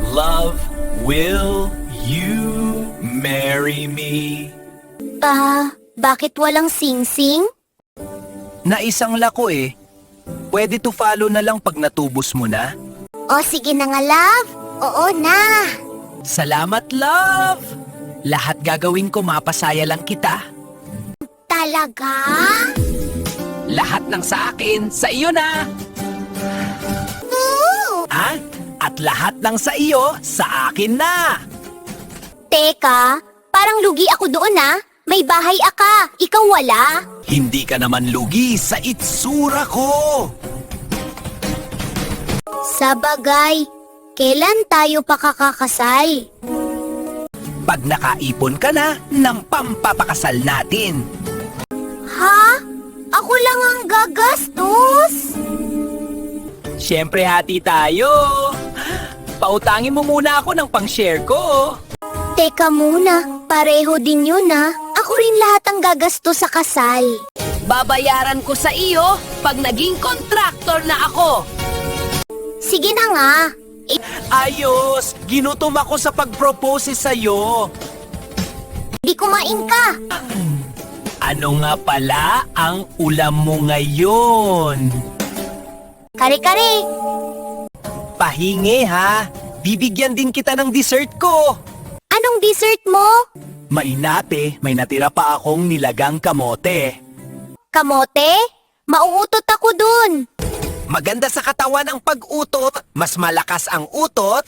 Love, will you marry me? Bakit walang sing-sing? Naisang lako eh. Pwede to follow na lang pag natubos mo na. O sige na nga, love. Oo na. Salamat, love! Lahat gagawin ko, mapasaya lang kita. Talaga? Lahat ng sa akin, sa iyo na! Oo. At lahat ng sa iyo, sa akin na! Teka, parang lugi ako doon May bahay aka, ikaw wala. Hindi ka naman lugi sa itsura ko! Sa bagay, kailan tayo pakakakasal? Pag nakaipon ka na ng pampapakasal natin. Ha? Ako lang ang gagastos? Siyempre hati tayo! Pautangin mo muna ako ng pang-share ko. Teka muna, pareho din yun Ako rin lahat ang gagastos sa kasal. Babayaran ko sa iyo pag naging kontraktor na ako. Sige na nga. Ayos! Ginutom ako sa pag-propose sa'yo. Di kumain ka. Ano nga pala ang ulam mo ngayon? Kare-kare. Pahingi ha! Bibigyan din kita ng dessert ko! Anong dessert mo? Mainate, may natira pa akong nilagang kamote. Kamote? Mauutot ako dun. Maganda sa katawan ang pag-utot, mas malakas ang utot,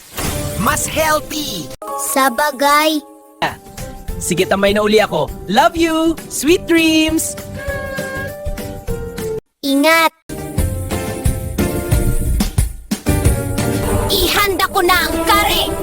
mas healthy. Sa bagay. Sige, tambay na uli ako. Love you! Sweet dreams! Ingat. Ihanda ko na ang kare.